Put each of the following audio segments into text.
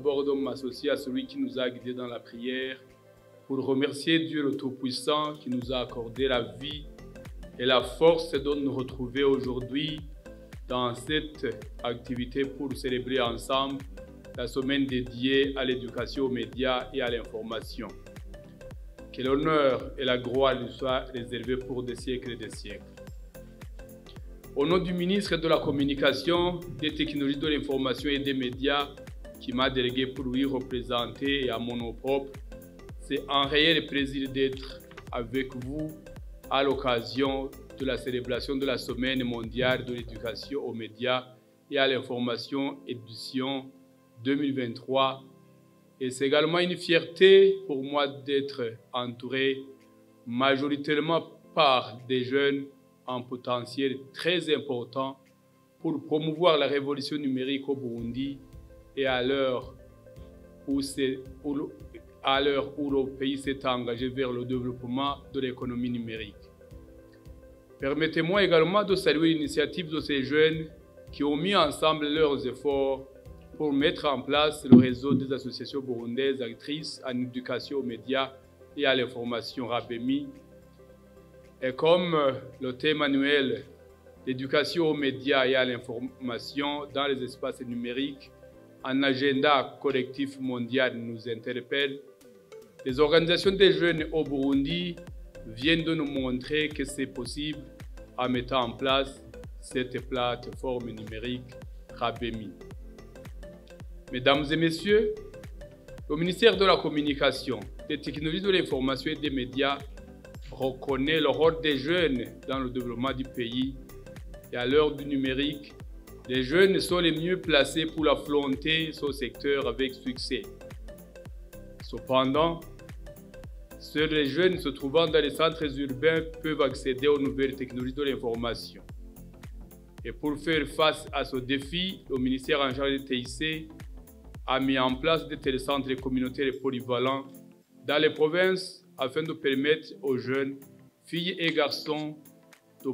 D'abord, de m'associer à celui qui nous a guidés dans la prière pour remercier Dieu le Tout-Puissant qui nous a accordé la vie et la force de nous retrouver aujourd'hui dans cette activité pour célébrer ensemble la semaine dédiée à l'éducation aux médias et à l'information. Que l'honneur et la gloire lui soient réservés pour des siècles et des siècles. Au nom du ministre de la Communication, des Technologies de l'Information et des Médias, qui m'a délégué pour lui représenter et à mon nom propre, c'est un réel plaisir d'être avec vous à l'occasion de la célébration de la Semaine mondiale de l'éducation aux médias et à l'information édition 2023. Et c'est également une fierté pour moi d'être entouré majoritairement par des jeunes en potentiel très important pour promouvoir la révolution numérique au Burundi et à l'heure où le pays s'est engagé vers le développement de l'économie numérique. Permettez-moi également de saluer l'initiative de ces jeunes qui ont mis ensemble leurs efforts pour mettre en place le réseau des associations burundaises actrices en éducation aux médias et à l'information RABEMI. Et comme le thème annuel l'éducation aux médias et à l'information dans les espaces numériques, un agenda collectif mondial nous interpelle, les organisations des jeunes au Burundi viennent de nous montrer que c'est possible en mettant en place cette plateforme numérique RABEMI. Mesdames et messieurs, le ministère de la Communication, des Technologies de l'Information et des Médias reconnaît le rôle des jeunes dans le développement du pays et à l'heure du numérique, les jeunes sont les mieux placés pour affronter ce secteur avec succès. Cependant, seuls les jeunes se trouvant dans les centres urbains peuvent accéder aux nouvelles technologies de l'information. Et pour faire face à ce défi, le ministère en charge des TIC a mis en place des télécentres communautaires polyvalents dans les provinces afin de permettre aux jeunes, filles et garçons, de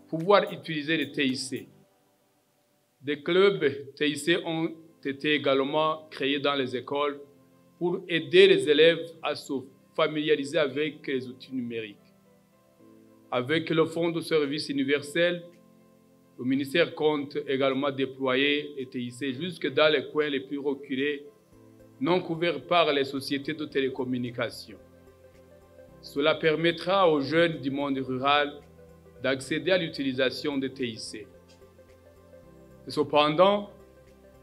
pouvoir utiliser les TIC. Des clubs TIC ont été également créés dans les écoles pour aider les élèves à se familiariser avec les outils numériques. Avec le Fonds de service universel, le ministère compte également déployer les TIC jusque dans les coins les plus reculés, non couverts par les sociétés de télécommunications. Cela permettra aux jeunes du monde rural d'accéder à l'utilisation des TIC. Cependant,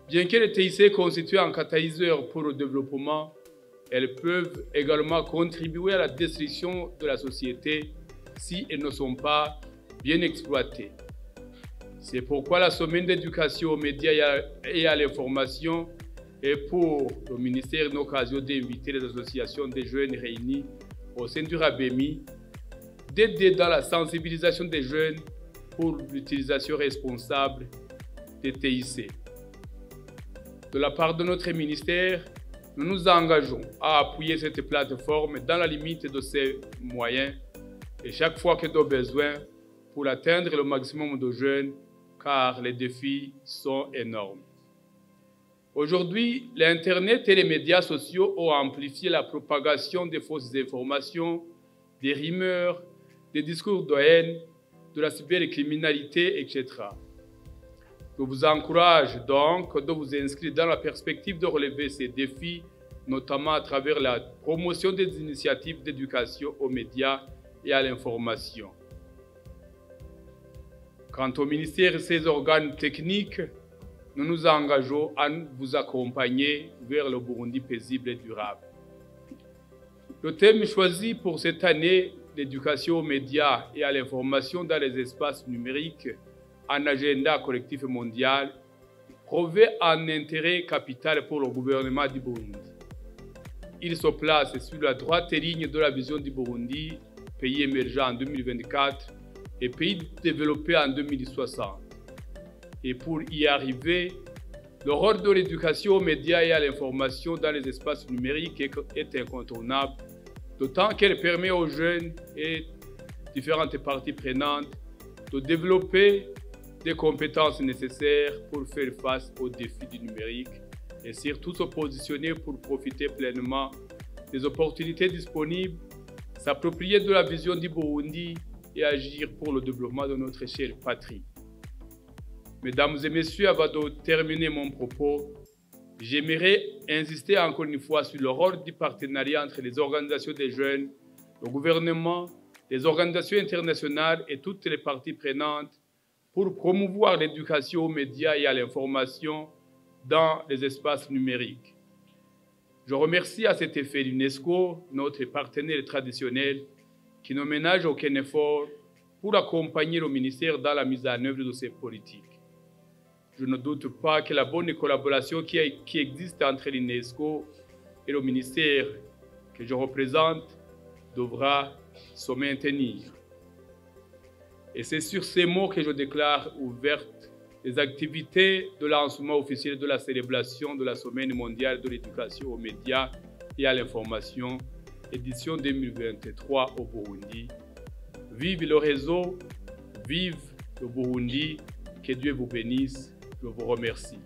bien que les TIC constituent un catalyseur pour le développement, elles peuvent également contribuer à la destruction de la société si elles ne sont pas bien exploitées. C'est pourquoi la semaine d'éducation aux médias et à l'information est pour le ministère une occasion d'inviter les associations des jeunes réunis au sein du RABEMI, d'aider dans la sensibilisation des jeunes pour l'utilisation responsable des TIC. De la part de notre ministère, nous nous engageons à appuyer cette plateforme dans la limite de ses moyens et chaque fois que de besoin pour atteindre le maximum de jeunes, car les défis sont énormes. Aujourd'hui, l'Internet et les médias sociaux ont amplifié la propagation des fausses informations, des rumeurs, des discours de haine, de la cybercriminalité, etc. Je vous encourage donc de vous inscrire dans la perspective de relever ces défis, notamment à travers la promotion des initiatives d'éducation aux médias et à l'information. Quant au ministère et ses organes techniques, nous nous engageons à vous accompagner vers le Burundi paisible et durable. Le thème choisi pour cette année, l'éducation aux médias et à l'information dans les espaces numériques, un agenda collectif mondial, revêt un intérêt capital pour le gouvernement du Burundi. Il se place sur la droite ligne de la vision du Burundi, pays émergent en 2024 et pays développé en 2060. Et pour y arriver, le rôle de l'éducation aux médias et à l'information dans les espaces numériques est incontournable, d'autant qu'elle permet aux jeunes et différentes parties prenantes de développer des compétences nécessaires pour faire face aux défis du numérique et surtout se positionner pour profiter pleinement des opportunités disponibles, s'approprier de la vision du Burundi et agir pour le développement de notre chère patrie. Mesdames et messieurs, avant de terminer mon propos, j'aimerais insister encore une fois sur le rôle du partenariat entre les organisations des jeunes, le gouvernement, les organisations internationales et toutes les parties prenantes pour promouvoir l'éducation aux médias et à l'information dans les espaces numériques. Je remercie à cet effet l'UNESCO, notre partenaire traditionnel, qui ne ménage aucun effort pour accompagner le ministère dans la mise en œuvre de ces politiques. Je ne doute pas que la bonne collaboration qui existe entre l'UNESCO et le ministère que je représente devra se maintenir. Et c'est sur ces mots que je déclare ouvertes les activités de lancement officiel de la célébration de la Semaine mondiale de l'éducation aux médias et à l'information, édition 2023 au Burundi. Vive le réseau, vive le Burundi, que Dieu vous bénisse. Je vous remercie.